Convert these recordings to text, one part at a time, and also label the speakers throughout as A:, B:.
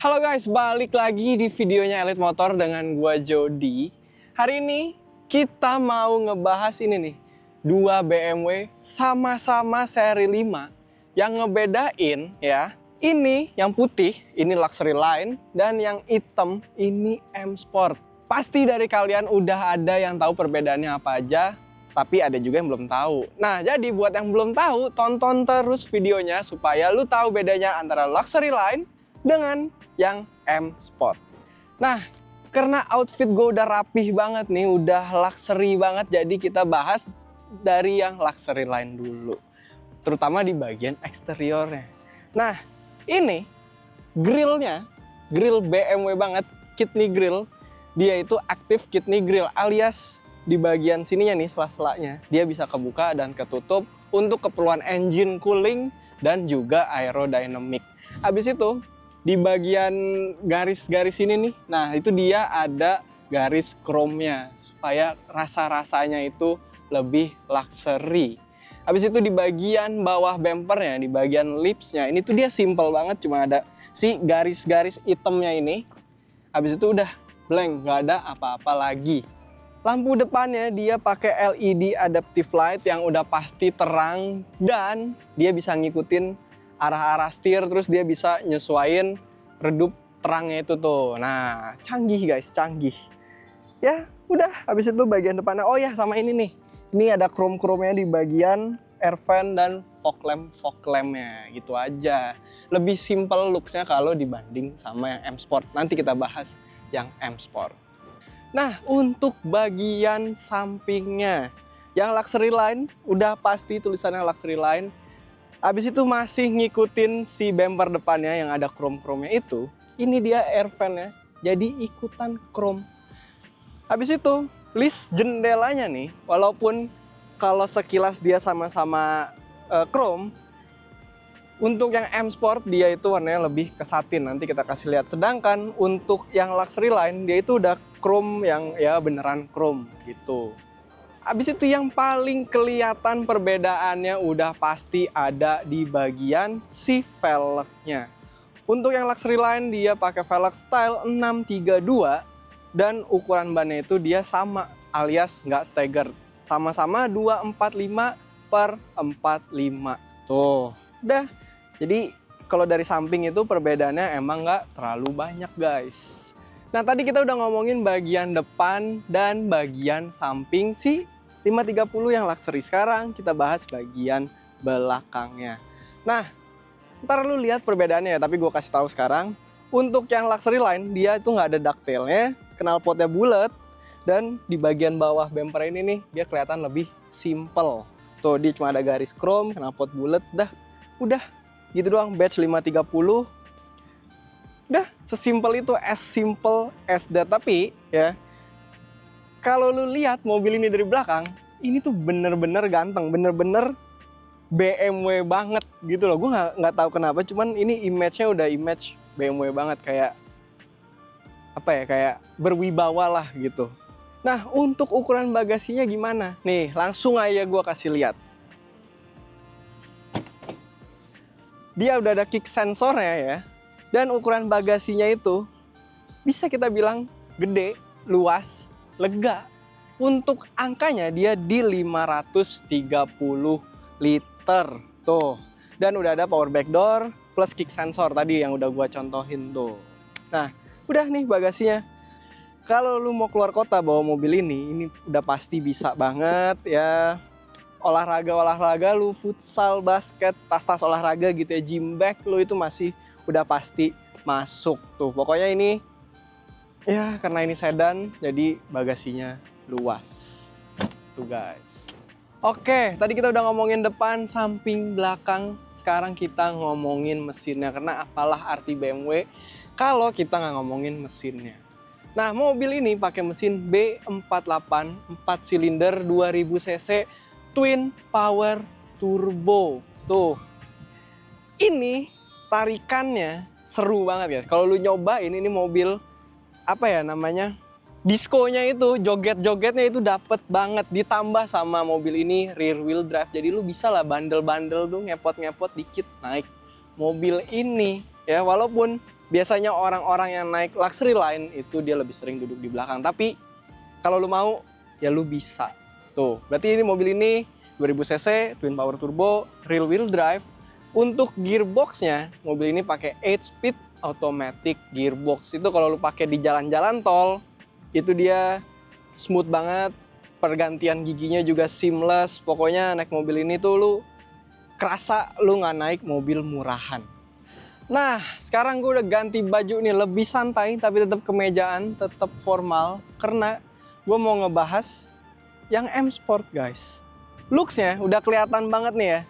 A: Halo guys, balik lagi di videonya Elite Motor dengan gua Jody. Hari ini kita mau ngebahas ini nih, dua BMW sama-sama seri 5 yang ngebedain ya. Ini yang putih, ini Luxury Line, dan yang hitam ini M Sport. Pasti dari kalian udah ada yang tahu perbedaannya apa aja, tapi ada juga yang belum tahu. Nah, jadi buat yang belum tahu, tonton terus videonya supaya lu tahu bedanya antara Luxury Line dengan yang M Sport. Nah, karena outfit gue udah rapih banget nih, udah luxury banget, jadi kita bahas dari yang Luxury Line dulu. Terutama di bagian eksteriornya. Nah, ini grillnya, grill BMW banget, kidney grill. Dia itu aktif kidney grill alias di bagian sininya nih, sela-selanya, dia bisa kebuka dan ketutup untuk keperluan engine cooling dan juga aerodynamic. Habis itu, di bagian garis-garis ini nih, nah itu dia ada garis chrome-nya supaya rasa-rasanya itu lebih luxury. Habis itu di bagian bawah bumpernya, di bagian lipsnya, ini tuh dia simple banget, cuma ada si garis-garis hitamnya ini. Habis itu udah blank, nggak ada apa-apa lagi. Lampu depannya dia pakai LED adaptive light yang udah pasti terang dan dia bisa ngikutin arah-arah setir, terus dia bisa nyesuaiin redup terangnya itu tuh. Nah, canggih guys, canggih. Ya, udah. Habis itu bagian depannya, oh ya sama ini nih. Ini ada chrome-chrome-nya di bagian air vent dan fog lamp-nya gitu aja. Lebih simple looks-nya kalau dibanding sama yang M Sport. Nanti kita bahas yang M Sport. Nah, untuk bagian sampingnya, yang Luxury Line udah pasti tulisannya Luxury Line. Habis itu masih ngikutin si bumper depannya yang ada chrome-chrome-nya itu. Ini dia air vent-nya, jadi ikutan chrome. Habis itu, list jendelanya nih, walaupun kalau sekilas dia sama-sama chrome, untuk yang M Sport dia itu warnanya lebih ke satin, nanti kita kasih lihat. Sedangkan untuk yang Luxury Line dia itu udah chrome yang ya beneran chrome gitu. Habis itu yang paling kelihatan perbedaannya udah pasti ada di bagian si velgnya. Untuk yang Luxury Line dia pakai velg style 632 dan ukuran bannya itu dia sama alias nggak stagger. Sama-sama 245 per 45. Tuh, udah. Jadi kalau dari samping itu perbedaannya emang nggak terlalu banyak guys. Nah, tadi kita udah ngomongin bagian depan dan bagian samping si 530 yang luxury. Sekarang kita bahas bagian belakangnya. Nah, ntar lu lihat perbedaannya ya, tapi gue kasih tahu sekarang. Untuk yang Luxury Line, dia itu nggak ada ducktailnya, knalpotnya bulat, dan di bagian bawah bumper ini nih, dia kelihatan lebih simple. Tuh, dia cuma ada garis chrome, knalpot bulat, udah gitu doang, badge 530. Udah, sesimpel itu, as simple as that. Tapi ya, kalau lu lihat mobil ini dari belakang, ini tuh bener-bener ganteng, bener-bener BMW banget gitu loh. Gue nggak tahu kenapa, cuman ini image-nya udah image BMW banget, kayak apa ya, kayak berwibawa lah gitu. Nah, untuk ukuran bagasinya gimana? Nih, langsung aja gue kasih lihat. Dia udah ada kick sensornya ya. Dan ukuran bagasinya itu bisa kita bilang gede, luas, lega. Untuk angkanya dia di 530 liter. Tuh. Dan udah ada power back door plus kick sensor tadi yang udah gua contohin tuh. Nah, udah nih bagasinya. Kalau lu mau keluar kota bawa mobil ini udah pasti bisa banget ya. Olahraga lu, futsal, basket, tas-tas olahraga gitu ya, gym bag lu itu masih udah pasti masuk tuh. Pokoknya ini ya karena ini sedan jadi bagasinya luas tuh guys. Oke, tadi kita udah ngomongin depan, samping, belakang. Sekarang kita ngomongin mesinnya, karena apalah arti BMW kalau kita nggak ngomongin mesinnya. Nah, mobil ini pakai mesin B48 4 silinder 2000 cc twin power turbo. Tuh, ini tarikannya seru banget guys. Kalau lu nyobain ini mobil apa ya namanya, diskonya itu, joget-jogetnya itu dapet banget. Ditambah sama mobil ini rear wheel drive, jadi lu bisa lah bandel-bandel tuh, ngepot-ngepot dikit naik mobil ini ya. Walaupun biasanya orang-orang yang naik luxury line itu dia lebih sering duduk di belakang. Tapi kalau lu mau, ya lu bisa. Tuh, berarti ini mobil ini 2000 cc, twin power turbo, rear wheel drive. Untuk gearboxnya, mobil ini pakai 8-speed automatic gearbox. Itu kalau lu pakai di jalan-jalan tol, itu dia smooth banget. Pergantian giginya juga seamless. Pokoknya naik mobil ini tuh lu kerasa lu nggak naik mobil murahan. Nah, sekarang gue udah ganti baju nih, lebih santai tapi tetap kemejaan, tetap formal. Karena gue mau ngebahas yang M Sport, guys. Looks-nya udah kelihatan banget nih ya.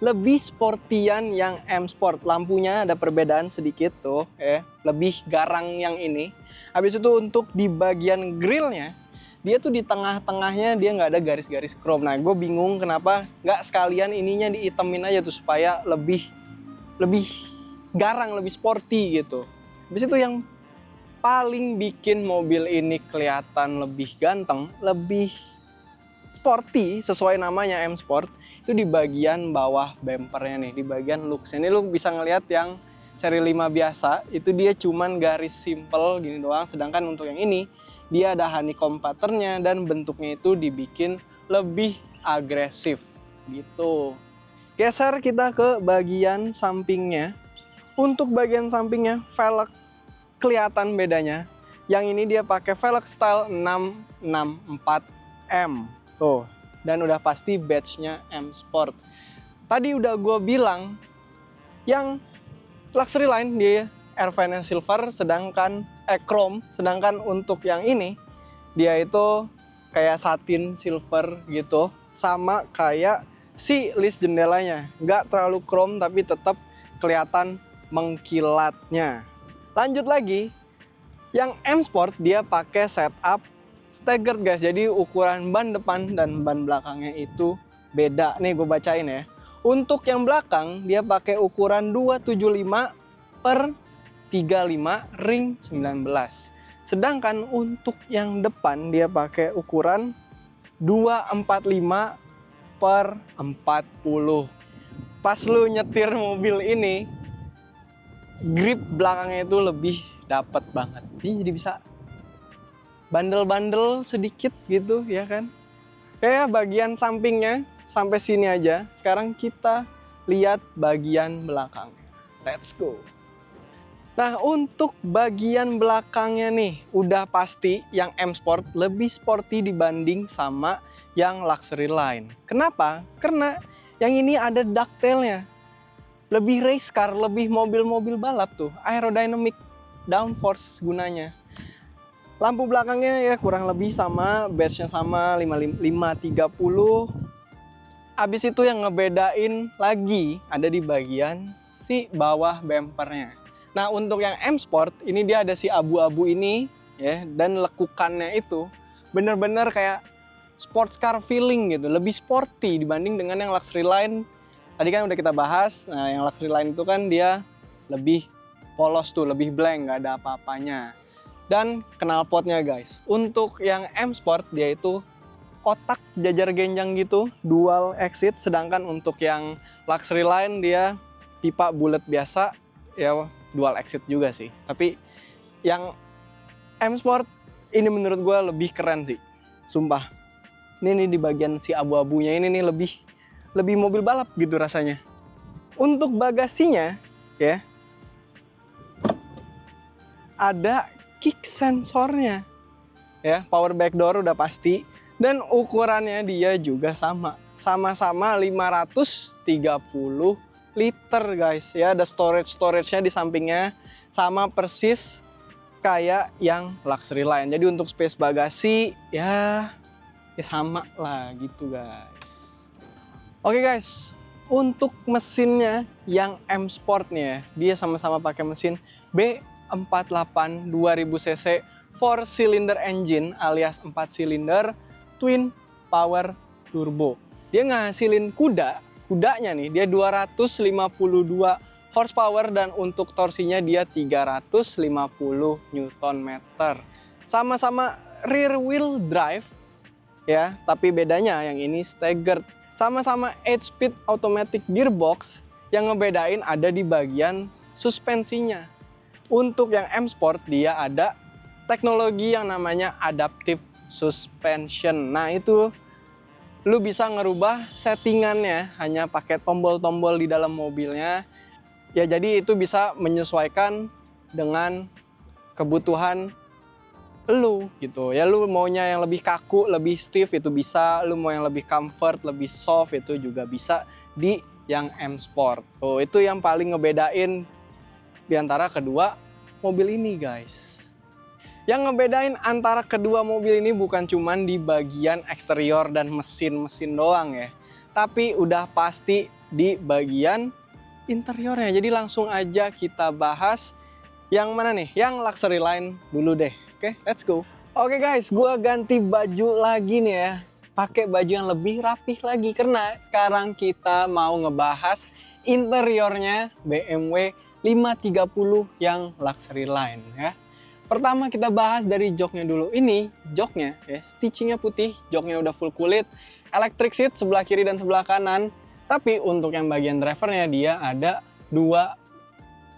A: Lebih sportian yang M Sport. Lampunya ada perbedaan sedikit tuh ya. Lebih garang yang ini. Habis itu untuk di bagian grillnya, dia tuh di tengah-tengahnya dia nggak ada garis-garis chrome. Nah, gue bingung kenapa nggak sekalian ininya diitemin aja tuh supaya lebih garang, lebih sporty gitu. Habis itu yang paling bikin mobil ini kelihatan lebih ganteng, lebih sporty sesuai namanya M Sport, itu di bagian bawah bumpernya nih, di bagian looks. Ini lu bisa ngelihat yang seri 5 biasa, itu dia cuman garis simple gini doang. Sedangkan untuk yang ini, dia ada honeycomb patternnya dan bentuknya itu dibikin lebih agresif gitu. Geser kita ke bagian sampingnya. Untuk bagian sampingnya, velg kelihatan bedanya. Yang ini dia pakai velg style 664M. Tuh, dan udah pasti badge-nya M Sport. Tadi udah gue bilang yang luxury line dia Airfine silver, sedangkan chrome, sedangkan untuk yang ini dia itu kayak satin silver gitu, sama kayak si list jendelanya, nggak terlalu chrome tapi tetap kelihatan mengkilatnya. Lanjut lagi, yang M Sport dia pakai setup staggered, guys. Jadi ukuran ban depan dan ban belakangnya itu beda. Nih gue bacain ya. Untuk yang belakang dia pakai ukuran 275 per 35 ring 19. Sedangkan untuk yang depan dia pakai ukuran 245 per 40. Pas lu nyetir mobil ini, grip belakangnya itu lebih dapet banget sih, jadi bisa bandel-bandel sedikit gitu ya kan. Kayak bagian sampingnya sampai sini aja. Sekarang kita lihat bagian belakang. Let's go. Nah, untuk bagian belakangnya nih, udah pasti yang M Sport lebih sporty dibanding sama yang luxury line. Kenapa? Karena yang ini ada ducktailnya. Lebih race car, lebih mobil-mobil balap tuh. Aerodynamic downforce gunanya. Lampu belakangnya ya kurang lebih sama, badge-nya sama 530. Abis itu yang ngebedain lagi ada di bagian si bawah bumpernya. Nah, untuk yang M Sport ini dia ada si abu-abu ini ya, dan lekukannya itu bener-bener kayak sports car feeling gitu, lebih sporty dibanding dengan yang luxury line. Tadi kan udah kita bahas, nah yang luxury line itu kan dia lebih polos tuh, lebih blank, nggak ada apa-apanya. Dan knalpotnya guys, untuk yang M Sport dia itu kotak jajar genjang gitu, dual exit. Sedangkan untuk yang luxury line dia pipa bulat biasa, ya dual exit juga sih. Tapi yang M Sport ini menurut gue lebih keren sih, sumpah. Ini di bagian si abu-abunya ini nih lebih mobil balap gitu rasanya. Untuk bagasinya ya, ada kick sensornya ya, power back door udah pasti, dan ukurannya dia juga sama-sama 530 liter guys ya. Ada storage-nya di sampingnya sama persis kayak yang luxury line. Jadi untuk space bagasi ya sama lah gitu guys. Oke guys, untuk mesinnya yang M Sport nih ya, dia sama-sama pakai mesin B48 2000 cc 4 cylinder engine alias 4 silinder twin power turbo. Dia ngasilin kudanya nih, dia 252 horsepower dan untuk torsinya dia 350 Nm. Sama-sama rear wheel drive ya, tapi bedanya yang ini staggered. Sama-sama 8-speed automatic gearbox, yang ngebedain ada di bagian suspensinya. Untuk yang M Sport dia ada teknologi yang namanya adaptive suspension. Nah itu lu bisa ngerubah settingannya hanya pakai tombol-tombol di dalam mobilnya. Ya jadi itu bisa menyesuaikan dengan kebutuhan lu gitu. Ya lu maunya yang lebih kaku, lebih stiff itu bisa. Lu mau yang lebih comfort, lebih soft itu juga bisa di yang M Sport. Tuh itu yang paling ngebedain di antara kedua mobil ini guys. Yang ngebedain antara kedua mobil ini bukan cuman di bagian eksterior dan mesin-mesin doang ya. Tapi udah pasti di bagian interiornya. Jadi langsung aja kita bahas yang mana nih? Yang luxury line dulu deh. Oke, let's go. Oke guys, gua ganti baju lagi nih ya. Pakai baju yang lebih rapih lagi karena sekarang kita mau ngebahas interiornya BMW 530 yang luxury line ya. Pertama kita bahas dari joknya dulu. Ini joknya ya, stitchingnya putih, joknya udah full kulit, electric seat sebelah kiri dan sebelah kanan. Tapi untuk yang bagian drivernya dia ada dua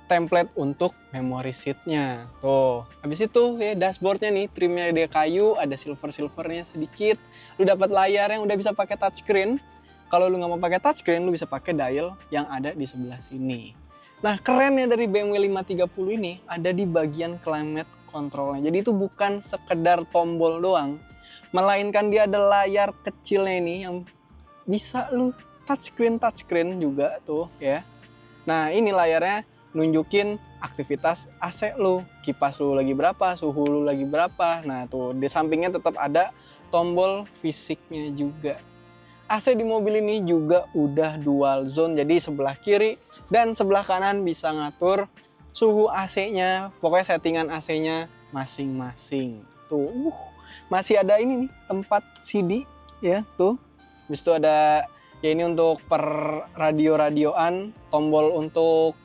A: template untuk memory seatnya. Tuh, habis itu ya dashboardnya nih, trimnya dia kayu, ada silvernya sedikit. Lu dapat layar yang udah bisa pakai touchscreen. Kalau lu nggak mau pakai touchscreen, lu bisa pakai dial yang ada di sebelah sini. Nah, kerennya dari BMW 530 ini ada di bagian climate controlnya. Jadi itu bukan sekedar tombol doang, melainkan dia ada layar kecilnya ini yang bisa lu touchscreen juga tuh ya. Nah, ini layarnya nunjukin aktivitas AC lu, kipas lu lagi berapa, suhu lu lagi berapa. Nah tuh di sampingnya tetap ada tombol fisiknya juga. AC di mobil ini juga udah dual zone, jadi sebelah kiri dan sebelah kanan bisa ngatur suhu AC-nya, pokoknya settingan AC-nya masing-masing. Tuh, masih ada ini nih tempat CD ya tuh. Habis itu ada ya ini untuk per radio-radioan, tombol untuk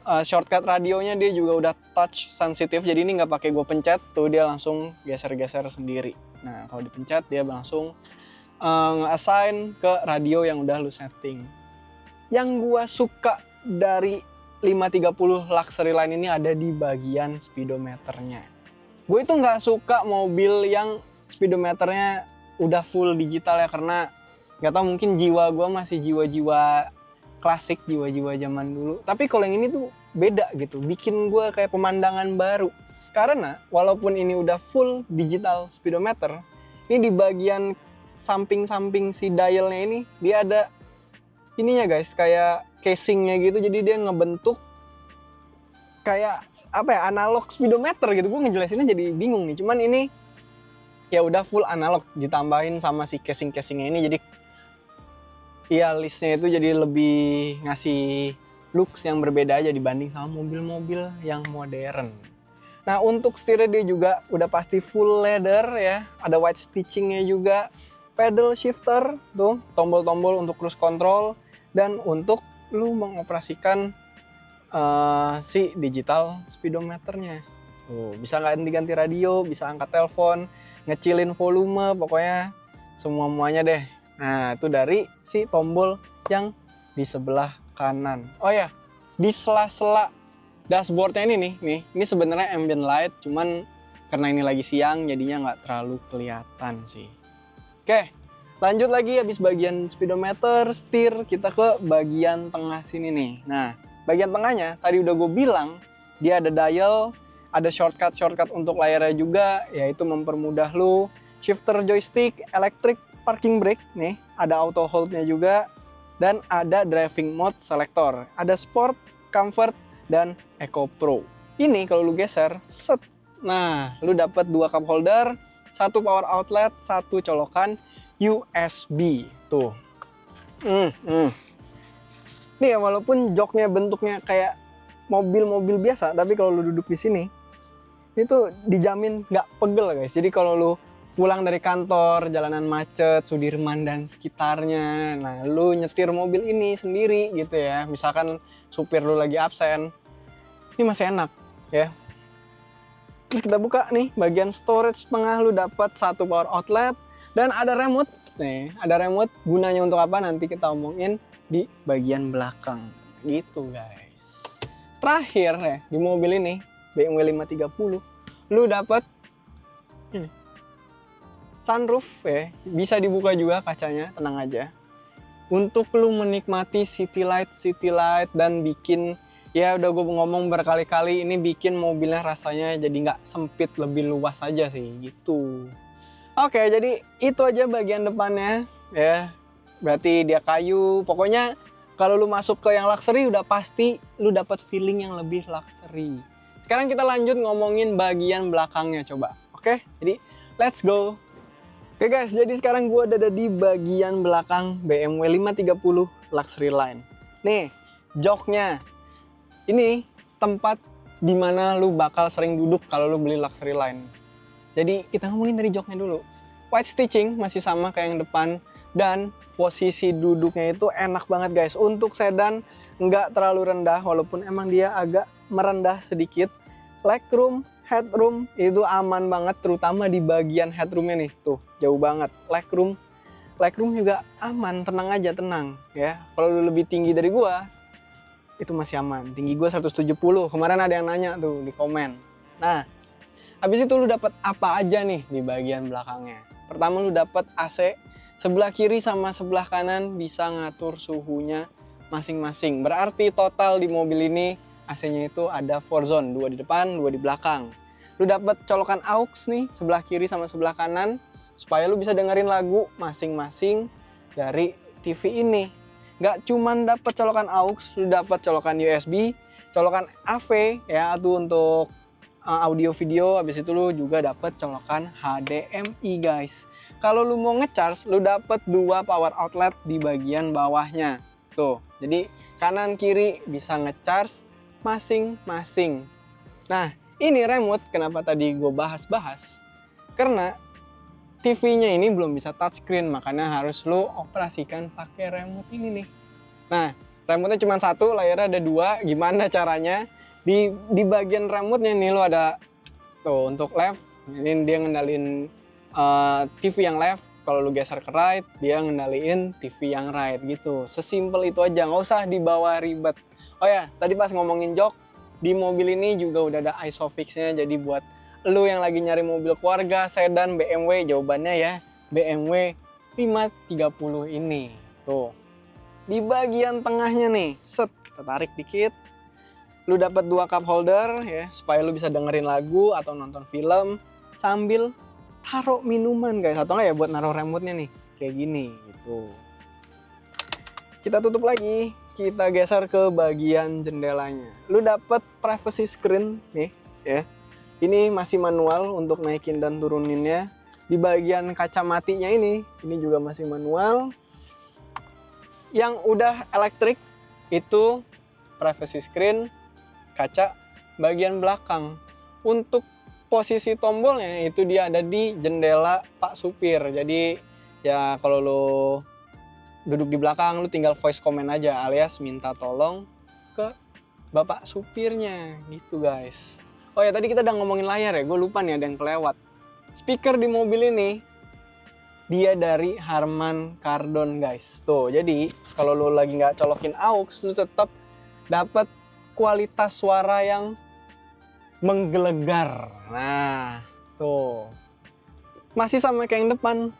A: shortcut radionya dia juga udah touch sensitif, jadi ini nggak pakai gue pencet tuh dia langsung geser-geser sendiri. Nah kalau dipencet dia langsung nge-assign ke radio yang udah lu setting. Yang gue suka dari 530 luxury line ini ada di bagian speedometernya. Gue itu nggak suka mobil yang speedometernya udah full digital ya, karena nggak tahu mungkin jiwa gue masih jiwa-jiwa klasik, jiwa-jiwa zaman dulu. Tapi kalau yang ini tuh beda gitu, bikin gue kayak pemandangan baru. Karena walaupun ini udah full digital speedometer, ini di bagian samping-samping si dialnya ini dia ada ininya guys, kayak casingnya gitu. Jadi dia ngebentuk kayak apa ya, analog speedometer gitu. Gue ngejelasinnya jadi bingung nih. Cuman ini ya udah full analog ditambahin sama si casing-casingnya ini. Jadi iya, listnya itu jadi lebih ngasih looks yang berbeda aja dibanding sama mobil-mobil yang modern. Nah untuk setirnya dia juga udah pasti full leather ya, ada white stitchingnya juga, pedal shifter tuh, tombol-tombol untuk cruise control, dan untuk lu mengoperasikan si digital speedometernya. Tuh, bisa ganti-ganti radio, bisa angkat telepon, ngecilin volume, pokoknya semua-muanya deh. Nah itu dari si tombol yang di sebelah kanan. Oh ya, di sela-sela dashboardnya ini ini sebenarnya ambient light, cuman karena ini lagi siang jadinya nggak terlalu kelihatan sih. Oke, lanjut lagi habis bagian speedometer, setir, kita ke bagian tengah sini nih. Nah, bagian tengahnya tadi udah gue bilang dia ada dial, ada shortcut untuk layarnya juga, yaitu mempermudah lu, shifter joystick, electric parking brake nih, ada auto hold-nya juga, dan ada driving mode selector, ada sport, comfort, dan eco pro. Ini kalau lu geser, set, nah lu dapat 2 cup holder, 1 power outlet, 1 colokan USB tuh. Nih ya, walaupun joknya bentuknya kayak mobil-mobil biasa, tapi kalau lu duduk di sini itu dijamin nggak pegel guys. Jadi kalau lu pulang dari kantor, jalanan macet, Sudirman dan sekitarnya, nah lu nyetir mobil ini sendiri gitu ya, misalkan supir lu lagi absen, ini masih enak ya. Terus kita buka nih bagian storage tengah, lu dapat 1 power outlet dan ada remote nih, ada remote. Gunanya untuk apa nanti kita omongin di bagian belakang gitu guys. Terakhir ya di mobil ini BMW 530, lu dapat sunroof ya, bisa dibuka juga kacanya, tenang aja. Untuk lu menikmati city light dan bikin, ya udah gue ngomong berkali-kali, ini bikin mobilnya rasanya jadi nggak sempit, lebih luas aja sih gitu. Oke, jadi itu aja bagian depannya ya. Berarti dia kayu. Pokoknya kalau lu masuk ke yang luxury udah pasti lu dapat feeling yang lebih luxury. Sekarang kita lanjut ngomongin bagian belakangnya coba. Oke, jadi let's go. Oke guys, jadi sekarang gue ada di bagian belakang BMW 530 Luxury Line. Nih, joknya. Ini tempat dimana lu bakal sering duduk kalau lu beli Luxury Line. Jadi kita ngomongin dari joknya dulu. White stitching masih sama kayak yang depan. Dan posisi duduknya itu enak banget guys. Untuk sedan nggak terlalu rendah, walaupun emang dia agak merendah sedikit. Legroom, headroom itu aman banget, terutama di bagian headroomnya nih, tuh jauh banget. Legroom juga aman, tenang aja, tenang ya. Kalau lu lebih tinggi dari gua, itu masih aman. Tinggi gua 170. Kemarin ada yang nanya tuh di komen. Nah, habis itu lu dapat apa aja nih di bagian belakangnya? Pertama lu dapat AC, sebelah kiri sama sebelah kanan bisa ngatur suhunya masing-masing. Berarti total di mobil ini AC-nya itu ada 4 zone, 2 di depan, 2 di belakang. Lu dapat colokan aux nih, sebelah kiri sama sebelah kanan, supaya lu bisa dengerin lagu masing-masing dari TV ini. Gak cuman dapat colokan aux, lu dapat colokan USB, colokan AV ya, itu untuk audio video. Habis itu lu juga dapat colokan HDMI guys. Kalau lu mau ngecharge, lu dapat 2 power outlet di bagian bawahnya. Tuh, jadi kanan kiri bisa ngecharge masing-masing. Nah, ini remote kenapa tadi gue bahas-bahas? Karena TV-nya ini belum bisa touchscreen, makanya harus lo operasikan pakai remote ini nih. Nah, remote-nya cuma satu, layarnya ada 2. Gimana caranya? Di bagian remote-nya nih lo ada tuh untuk left, ini dia ngendalin TV yang left. Kalau lo geser ke right, dia ngendaliin TV yang right gitu. Sesimpel itu aja, nggak usah dibawa ribet. Oh ya, tadi pas ngomongin jok, di mobil ini juga udah ada ISOFIX-nya. Jadi buat lu yang lagi nyari mobil keluarga, sedan, BMW, jawabannya ya BMW 530 ini. Tuh, di bagian tengahnya nih, set, kita tarik dikit. Lu dapat 2 cup holder ya, supaya lu bisa dengerin lagu atau nonton film sambil taruh minuman guys. Atau nggak ya buat naruh remote-nya nih, kayak gini gitu. Kita tutup lagi. Kita geser ke bagian jendelanya. Lu dapat privacy screen nih ya. Ini masih manual untuk naikin dan turuninnya. Di bagian kaca matinya ini juga masih manual. Yang udah elektrik itu privacy screen, kaca bagian belakang. Untuk posisi tombolnya itu dia ada di jendela Pak Supir. Jadi ya kalau lu duduk di belakang, lu tinggal voice comment aja alias minta tolong ke bapak supirnya gitu guys. Oh ya, tadi kita udah ngomongin layar ya, gue lupa nih ada yang kelewat. Speaker di mobil ini dia dari Harman Kardon guys. Tuh, jadi kalau lu lagi nggak colokin aux, lu tetap dapat kualitas suara yang menggelegar. Nah, tuh. Masih sama kayak yang depan.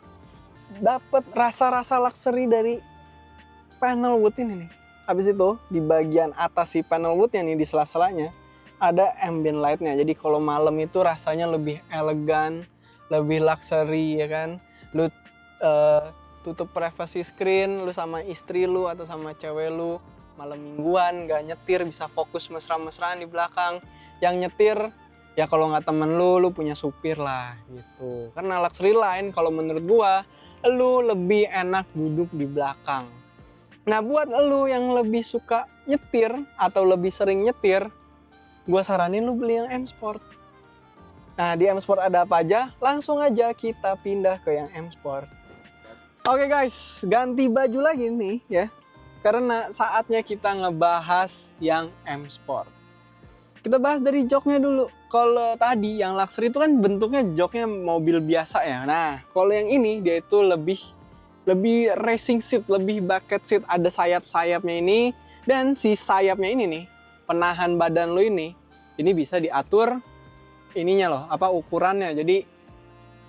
A: Dapat rasa-rasa luxury dari panel wood ini nih. Habis itu di bagian atas si panel woodnya nih, di sela-selanya ada ambient lightnya. Jadi kalau malam itu rasanya lebih elegan, lebih luxury ya kan. Lu tutup privacy screen, lu sama istri lu atau sama cewek lu malam mingguan gak nyetir, bisa fokus mesra-mesraan di belakang. Yang nyetir ya kalau nggak temen lu punya supir lah gitu. Karena Luxury Line kalau menurut gua, lu lebih enak duduk di belakang. Nah, buat lu yang lebih suka nyetir atau lebih sering nyetir, gua saranin lu beli yang M Sport. Nah, di M Sport ada apa aja? Langsung aja kita pindah ke yang M Sport. Oke guys, ganti baju lagi nih ya. Karena saatnya kita ngebahas yang M Sport. Kita bahas dari joknya dulu. Kalau tadi yang luxury itu kan bentuknya joknya mobil biasa ya. Nah, kalau yang ini dia itu lebih racing seat, lebih bucket seat, ada sayap-sayapnya ini. Dan si sayapnya ini nih, penahan badan lo ini, ini bisa diatur ininya loh, ukurannya. Jadi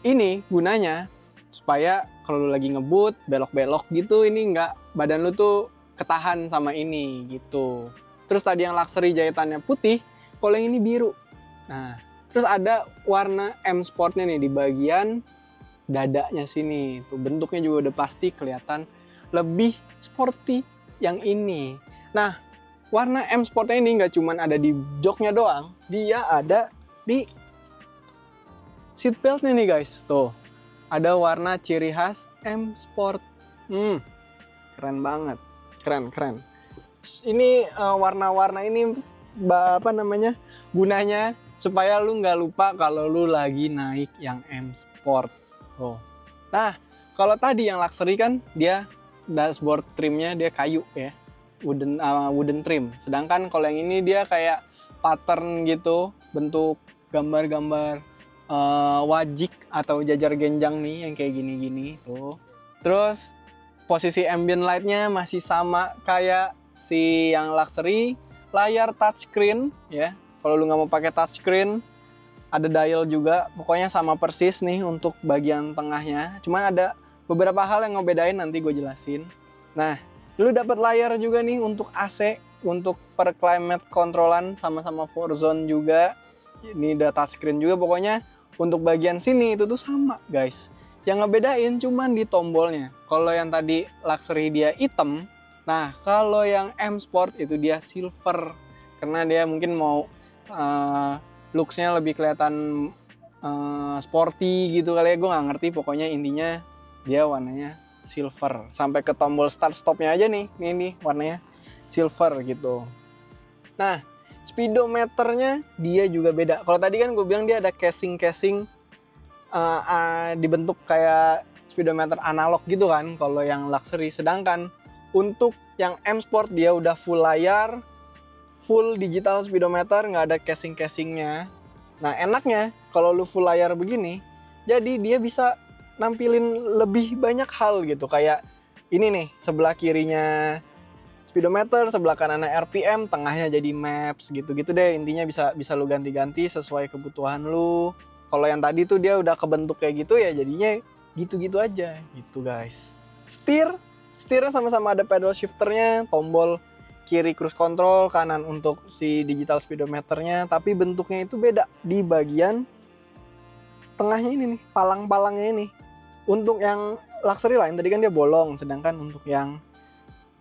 A: ini gunanya supaya kalau lu lagi ngebut, belok-belok gitu, ini badan lu tuh ketahan sama ini gitu. Terus tadi yang luxury jahitannya putih, kalau yang ini biru. Nah, terus ada warna M Sportnya nih di bagian dadanya sini. Tuh bentuknya juga udah pasti kelihatan lebih sporty yang ini. Nah, warna M Sportnya ini nggak cuman ada di joknya doang, dia ada di seat beltnya nih guys. Tuh, ada warna ciri khas M Sport. Keren banget, keren. Ini warna-warna ini gunanya supaya lu nggak lupa kalau lu lagi naik yang M Sport. Tuh. Nah, kalau tadi yang luxury kan dia dashboard trimnya dia kayu ya, wooden trim. Sedangkan kalau yang ini dia kayak pattern gitu, bentuk gambar-gambar wajik atau jajar genjang nih yang kayak gini-gini tuh. Terus posisi ambient lightnya masih sama kayak si yang luxury, layar touchscreen ya. Kalau lu nggak mau pakai touchscreen, ada dial juga, pokoknya sama persis nih untuk bagian tengahnya. Cuma ada beberapa hal yang ngebedain, nanti gue jelasin. Nah, lu dapat layar juga nih untuk AC, untuk per climate controlan, sama-sama 4Zone juga. Ini ada touchscreen juga, pokoknya untuk bagian sini itu tuh sama guys. Yang ngebedain cuman di tombolnya. Kalau yang tadi luxury dia hitam, nah kalau yang M Sport itu dia silver. Karena dia mungkin mau looks-nya lebih kelihatan sporty gitu kali ya, gue nggak ngerti. Pokoknya intinya dia warnanya silver. Sampai ke tombol start stopnya aja nih, ini warnanya silver gitu. Nah, speedometernya dia juga beda. Kalau tadi kan gue bilang dia ada casing dibentuk kayak speedometer analog gitu kan, kalau yang luxury. Sedangkan untuk yang M Sport dia udah full layar, full digital speedometer, nggak ada casingnya. Nah enaknya kalau lu full layar begini, jadi dia bisa nampilin lebih banyak hal gitu. Kayak ini nih, sebelah kirinya speedometer, sebelah kanannya RPM, tengahnya jadi maps gitu-gitu deh. Intinya bisa lu ganti-ganti sesuai kebutuhan lu. Kalau yang tadi tuh dia udah kebentuk kayak gitu ya, jadinya gitu-gitu aja gitu guys. Setirnya sama-sama ada pedal shifternya, tombol kiri cruise control, kanan untuk si digital speedometernya, tapi bentuknya itu beda di bagian tengahnya ini nih, palang-palangnya ini. Untuk yang luxury line tadi kan dia bolong, sedangkan untuk yang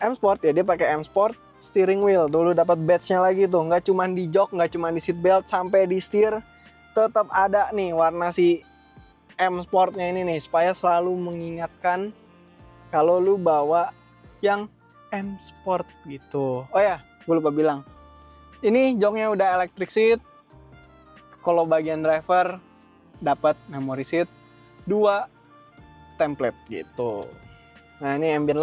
A: M Sport ya dia pakai M Sport steering wheel. Dulu dapat badge-nya lagi tuh, nggak cuma di jok, nggak cuma di seat belt, sampai di steer tetap ada nih warna si M Sportnya ini nih, supaya selalu mengingatkan kalau lu bawa yang M Sport gitu. Oh ya, gue lupa bilang, ini joknya udah electric seat. Kalau bagian driver dapat memory seat 2 template gitu. Nah ini ambient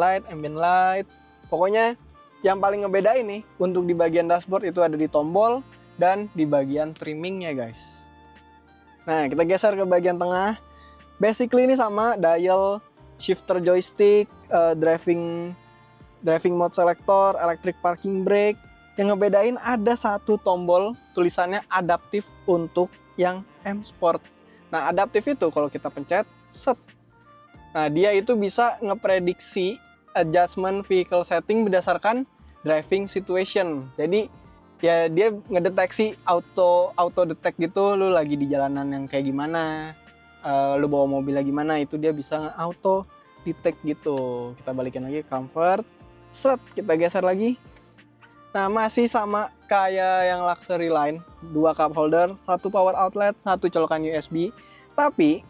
A: light. Pokoknya yang paling ngebedain nih untuk di bagian dashboard itu ada di tombol dan di bagian trimmingnya guys. Nah kita geser ke bagian tengah. Basically ini sama, dial, shifter joystick, driving mode selector, electric parking brake. Yang ngebedain ada satu tombol tulisannya adaptif untuk yang M Sport. Nah adaptif itu kalau kita pencet set, nah dia itu bisa ngeprediksi adjustment vehicle setting berdasarkan driving situation. Jadi ya dia ngedeteksi auto detect gitu, lu lagi di jalanan yang kayak gimana, lu bawa mobilnya gimana, itu dia bisa auto detect gitu. Kita balikin lagi comfort, set, kita geser lagi. Nah masih sama kayak yang luxury line, 2 cup holder, 1 power outlet, 1 colokan USB. Tapi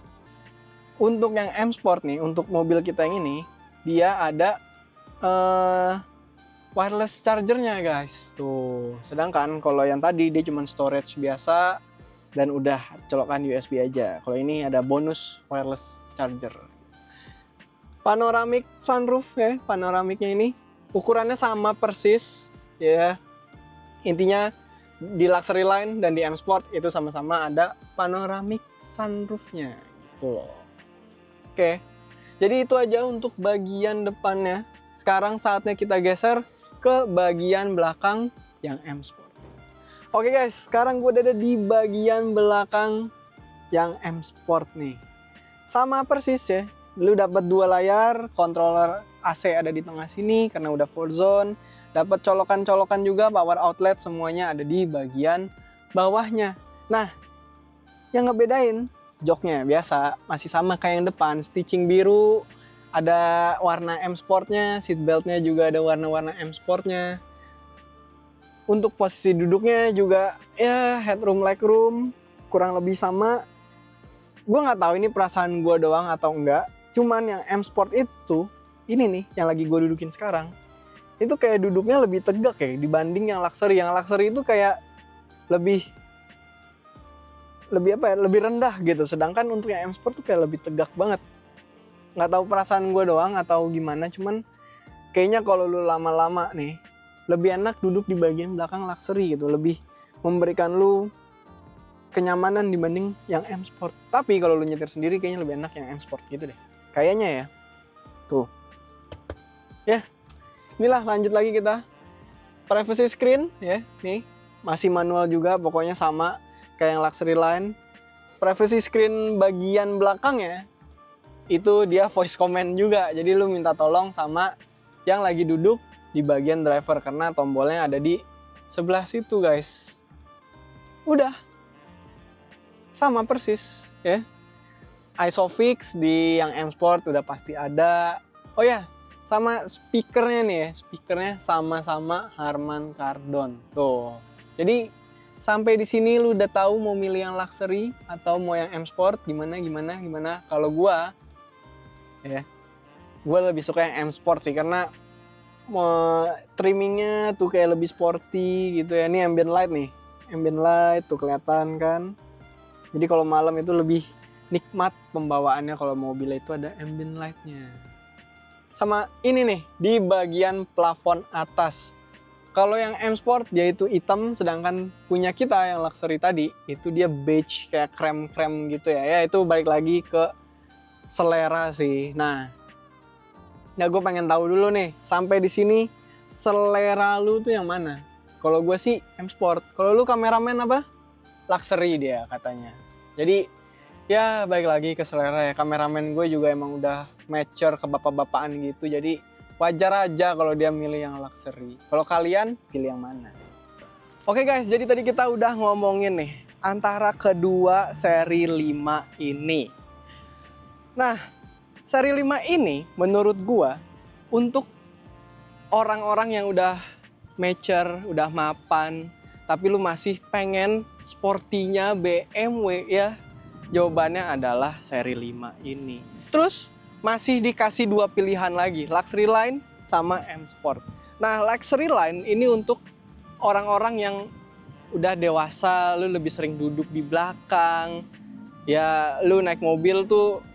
A: untuk yang M Sport nih, untuk mobil kita yang ini, dia ada wireless chargernya guys tuh. Sedangkan kalau yang tadi dia cuma storage biasa dan udah colokan USB aja. Kalau ini ada bonus wireless charger. Panoramic sunroof ya, panoramiknya ini ukurannya sama persis ya. Intinya di luxury line dan di M Sport itu sama-sama ada panoramic sunroofnya gitu loh. Oke, jadi itu aja untuk bagian depannya. Sekarang saatnya kita geser ke bagian belakang yang M Sport. Oke guys, sekarang gue udah ada di bagian belakang yang M Sport nih. Sama persis ya, lu dapat 2 layar, controller AC ada di tengah sini karena udah full zone. Dapat colokan-colokan juga, power outlet semuanya ada di bagian bawahnya. Nah, yang ngebedain joknya biasa masih sama kayak yang depan, stitching biru, ada warna M Sportnya, seat beltnya juga ada warna-warna M Sportnya. Untuk posisi duduknya juga ya headroom legroom kurang lebih sama. Gue nggak tahu ini perasaan gue doang atau enggak. Cuman yang M Sport itu, ini nih yang lagi gue dudukin sekarang, itu kayak duduknya lebih tegak ya dibanding yang luxury. Yang luxury itu kayak lebih apa ya, lebih rendah gitu. Sedangkan untuk yang M Sport tuh kayak lebih tegak banget. Nggak tahu perasaan gue doang atau gimana, cuman kayaknya kalau lu lama-lama nih lebih enak duduk di bagian belakang luxury gitu, lebih memberikan lu kenyamanan dibanding yang M Sport. Tapi kalau lu nyetir sendiri kayaknya lebih enak yang M Sport gitu deh. Kayaknya ya. Tuh. Ya. Inilah lanjut lagi kita. Privacy screen ya, nih. Masih manual juga, pokoknya sama kayak yang luxury line. Privacy screen bagian belakangnya itu dia voice command juga. Jadi lu minta tolong sama yang lagi duduk di bagian driver karena tombolnya ada di sebelah situ guys. Udah sama persis ya. Isofix di yang M Sport udah pasti ada. Oh ya, sama speakernya nih ya, speakernya sama-sama Harman Kardon tuh. Jadi sampai di sini lu udah tahu mau milih yang luxury atau mau yang M Sport gimana. Kalau gua ya, gua lebih suka yang M Sport sih karena trimmingnya tuh kayak lebih sporty gitu ya. Ini ambient light nih, ambient light tuh kelihatan kan. Jadi kalau malam itu lebih nikmat pembawaannya kalau mobil itu ada ambient lightnya. Sama ini nih di bagian plafon atas. Kalau yang M Sport dia itu hitam, sedangkan punya kita yang luxury tadi itu dia beige kayak krem-krem gitu ya. Ya itu balik lagi ke selera sih. Nah, ya gue pengen tahu dulu nih, sampai di sini selera lu tuh yang mana? Kalau gue sih M Sport. Kalau lu kameramen apa? Luxury dia katanya. Jadi ya balik lagi ke selera ya. Kameramen gue juga emang udah mature ke bapak-bapakan gitu. Jadi wajar aja kalau dia milih yang luxury. Kalau kalian pilih yang mana? Oke guys, jadi tadi kita udah ngomongin nih antara kedua seri 5 ini. Nah, seri 5 ini menurut gua untuk orang-orang yang udah mature, udah mapan, tapi lu masih pengen sportinya BMW ya, jawabannya adalah seri 5 ini. Terus masih dikasih 2 pilihan lagi, luxury line sama M Sport. Nah, luxury line ini untuk orang-orang yang udah dewasa, lu lebih sering duduk di belakang. Ya, lu naik mobil tuh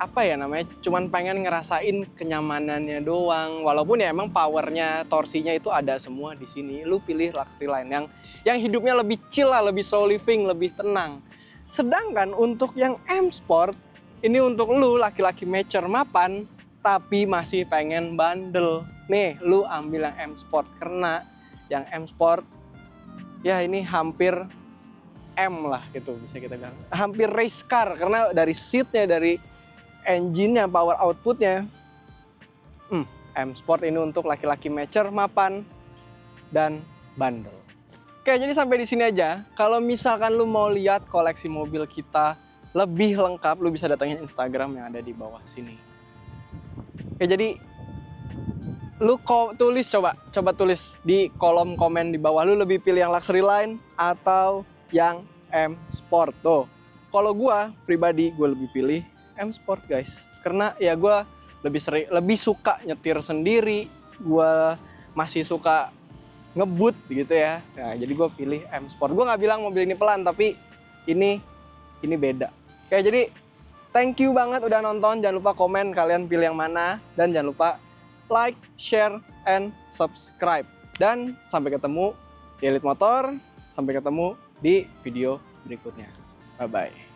A: apa ya namanya, cuman pengen ngerasain kenyamanannya doang. Walaupun ya emang powernya, torsinya itu ada semua di sini. Lu pilih luxury line yang hidupnya lebih chill lah, lebih slow living, lebih tenang. Sedangkan untuk yang M Sport, ini untuk lu laki-laki mature mapan, tapi masih pengen bandel. Nih, lu ambil yang M Sport karena yang M Sport ya ini hampir M lah gitu bisa kita bilang. Hampir race car karena dari seatnya, dari engine-nya, power output-nya. M Sport ini untuk laki-laki mature, mapan, dan bandel. Oke, jadi sampai di sini aja. Kalau misalkan lu mau lihat koleksi mobil kita lebih lengkap, lu bisa datangin Instagram yang ada di bawah sini. Oke, jadi lu coba tulis di kolom komen di bawah, lu lebih pilih yang luxury line atau yang M Sport. Tuh, kalau gua pribadi gue lebih pilih M Sport guys, karena ya gue lebih suka nyetir sendiri, gue masih suka ngebut gitu ya. Nah, jadi gue pilih M Sport. Gue nggak bilang mobil ini pelan, tapi ini beda. Oke, jadi thank you banget udah nonton. Jangan lupa komen kalian pilih yang mana, dan jangan lupa like, share, and subscribe. Dan sampai ketemu di Elite Motor, sampai ketemu di video berikutnya. Bye bye.